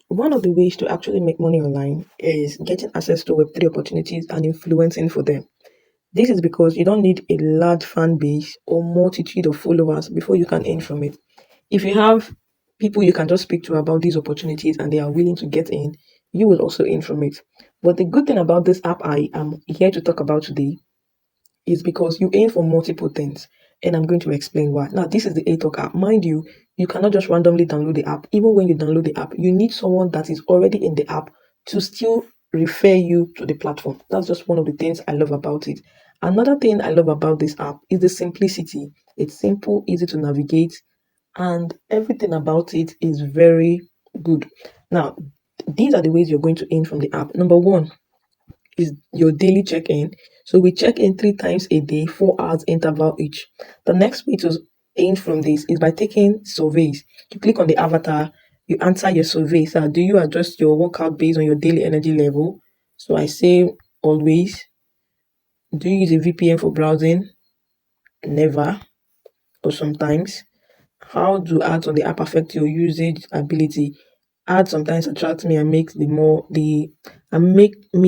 One of the ways to actually make money online is getting access to Web3 opportunities and influencing for them. This is because you don't need a large fan base or multitude of followers before you can earn from it. If you have people you can just speak to about these opportunities and they are willing to get in, you will also earn from it. But the good thing about this app I am here to talk about today is because you aim for multiple things. And I'm going to explain why. Now, this is the Atok app. Mind you, you cannot just randomly download the app. Even when you download the app, you need someone that is already in the app to still refer you to the platform. That's just one of the things I love about it. Another thing I love about this app is the simplicity. It's simple, easy to navigate, and everything about it is very good. Now, these are the ways you're going to earn from the app. Number one, is your daily check-in. So we check in 3 times a day, 4 hours interval each. The next way to aim from this is by taking surveys. You click on the avatar, you answer your survey. So do you adjust your workout based on your daily energy level? So I say always. Do you use a VPN for browsing? Never or sometimes. How do ads on the app affect your usage ability? Ads sometimes attract me and make me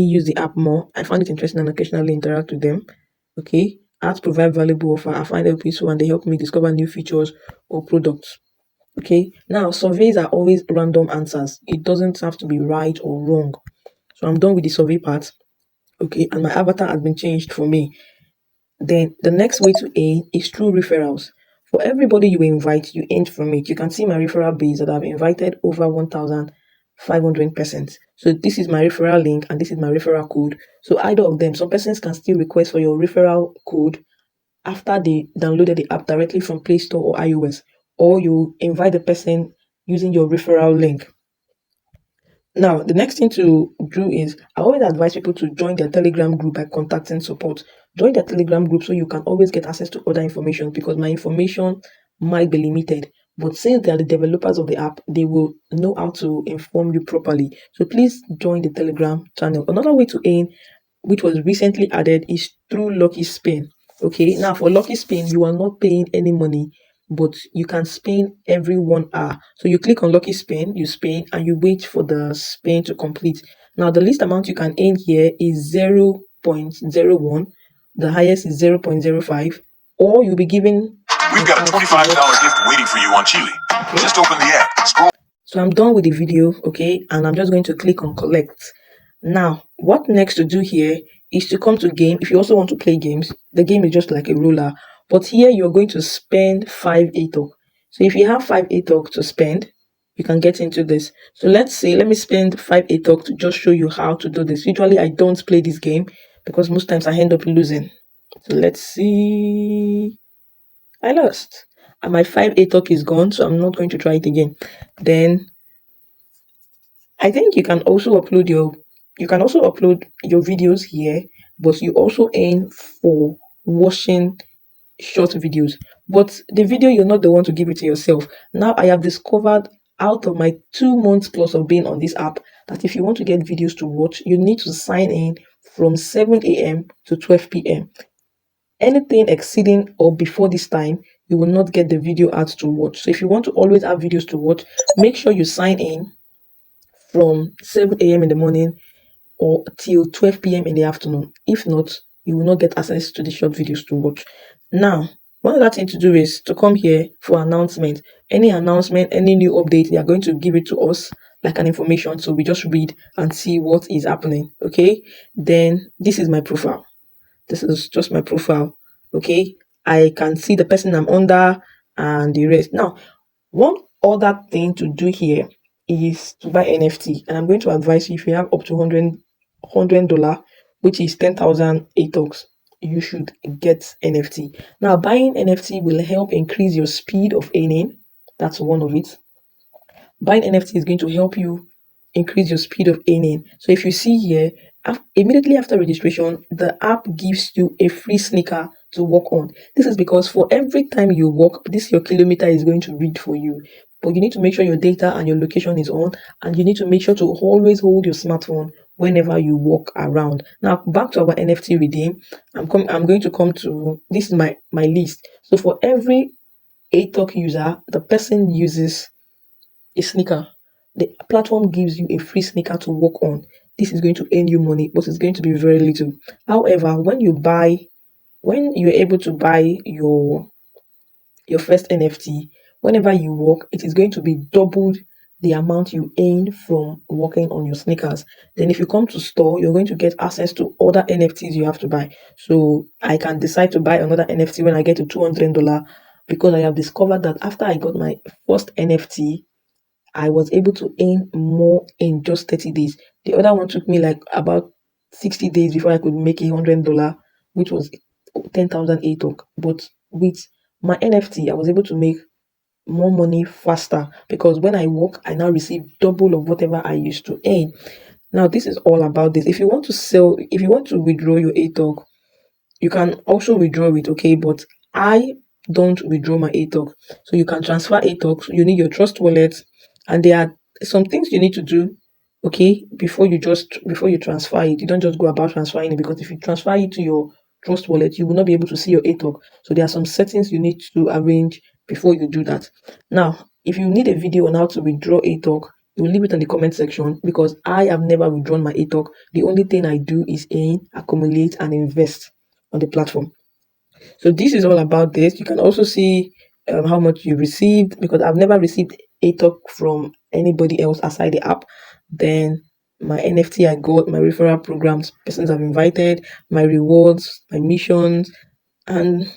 use the app more. I find it interesting and occasionally interact with them. Okay. Ads provide valuable offer. I find them useful and they help me discover new features or products. Okay. Now surveys are always random answers. It doesn't have to be right or wrong. So I'm done with the survey part. Okay, and my avatar has been changed for me. Then the next way to earn is through referrals. For everybody you invite, you earn from it. You can see my referral base that I've invited over 1,500%. So this is my referral link and this is my referral code. So either of them, some persons can still request for your referral code after they downloaded the app directly from Play Store or iOS, or you invite the person using your referral link. Now, the next thing to do is I always advise people to join their Telegram group by contacting support. Join their Telegram group so you can always get access to other information because my information might be limited. But since they are the developers of the app, they will know how to inform you properly. So please join the Telegram channel. Another way to earn, which was recently added, is through Lucky Spin. Okay, now for Lucky Spin, you are not paying any money, but you can spin every 1 hour. So you click on Lucky Spin, you spin, and you wait for the spin to complete. Now the least amount you can earn here is 0.01. The highest is 0.05, or you'll be given. We've got a $25 gift waiting for you on Chile. Okay. Just open the app. Scroll. So I'm done with the video, okay, and I'm just going to click on collect. Now, what next to do here is to come to game. If you also want to play games, the game is just like a roller. But here you're going to spend 5 ATOC. So if you have 5 ATOC to spend, you can get into this. So let me spend 5 ATOC to just show you how to do this. Usually I don't play this game because most times I end up losing. So let's see. I lost. And my 5 ATOC is gone, so I'm not going to try it again. Then I think you can also upload your videos here, but you also earn for watching short videos. But the video, you're not the one to give it to yourself. Now I have discovered out of my 2 months plus of being on this app that if you want to get videos to watch, you need to sign in from 7 a.m. to 12 p.m. Anything exceeding or before this time, you will not get the video ads to watch. So if you want to always have videos to watch, make sure you sign in from 7 a.m. in the morning or till 12 p.m. in the afternoon. If not, you will not get access to the short videos to watch. Now, one other thing to do is to come here for announcement. Any announcement, any new update, they are going to give it to us like an information. So we just read and see what is happening. Okay. Then this is my profile. This is just my profile. Okay. I can see the person I'm under and the rest. Now, one other thing to do here is to buy NFT. And I'm going to advise you if you have up to $100, which is 10,000 ATOX, you should get NFT. Now, buying NFT will help increase your speed of earning. That's one of it. Buying NFT is going to help you increase your speed of earning. So if you see here, immediately after registration, the app gives you a free sneaker to work on. This is because for every time you walk, your kilometer is going to read for you. But you need to make sure your data and your location is on, and you need to make sure to always hold your smartphone whenever you walk around. Now back to our NFT redeem. I'm going to come to this is my list. So for every ATOC user, the person uses a sneaker. the platform gives you a free sneaker to work on. This is going to earn you money, but it's going to be very little. However, when you're able to buy your first NFT, whenever you work, it is going to be doubled the amount you earn from working on your sneakers. Then if you come to store, you're going to get access to other NFTs you have to buy. So I can decide to buy another NFT when I get to $200 because I have discovered that after I got my first NFT, I was able to earn more in just 30 days. The other one took me like about 60 days before I could make $100, which was 10,000 ATOC. But with my NFT, I was able to make more money faster because when I work, I now receive double of whatever I used to earn. Now, this is all about this. If you want to withdraw your ATOC, you can also withdraw it, okay? But I don't withdraw my ATOC. So you can transfer ATOC. You need your trust wallet, and there are some things you need to do, okay, before you transfer it. You don't just go about transferring it because if you transfer it to your trust wallet, you will not be able to see your ATOC. So there are some settings you need to arrange before you do that. Now, if you need a video on how to withdraw ATOC, you will leave it in the comment section because I have never withdrawn my ATOC. The only thing I do is earn, accumulate, and invest on the platform. So this is all about this. You can also see how much you received because I've never received a talk from anybody else aside the app. Then my NFT I got, my referral programs, persons I've invited, my rewards, my missions, and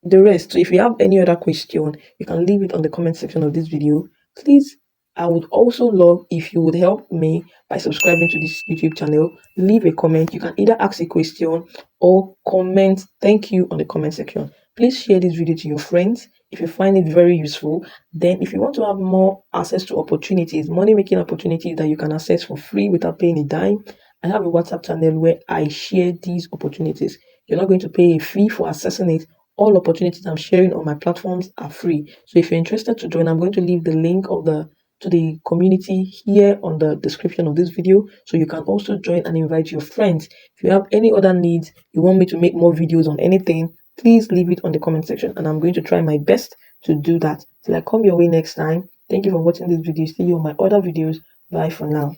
the rest. So if you have any other question, you can leave it on the comment section of this video. Please, I would also love if you would help me by subscribing to this YouTube channel. Leave a comment. You can either ask a question or comment thank you on the comment section. Please share this video to your friends if you find it very useful. Then if you want to have more access to opportunities, money making opportunities that you can access for free without paying a dime, I have a WhatsApp channel where I share these opportunities. You're not going to pay a fee for accessing it. All opportunities I'm sharing on my platforms are free. So if you're interested to join, I'm going to leave the link to the community here on the description of this video. So you can also join and invite your friends. If you have any other needs, you want me to make more videos on anything, please leave it on the comment section and I'm going to try my best to do that. Till I come your way next time. Thank you for watching this video. See you on my other videos. Bye for now.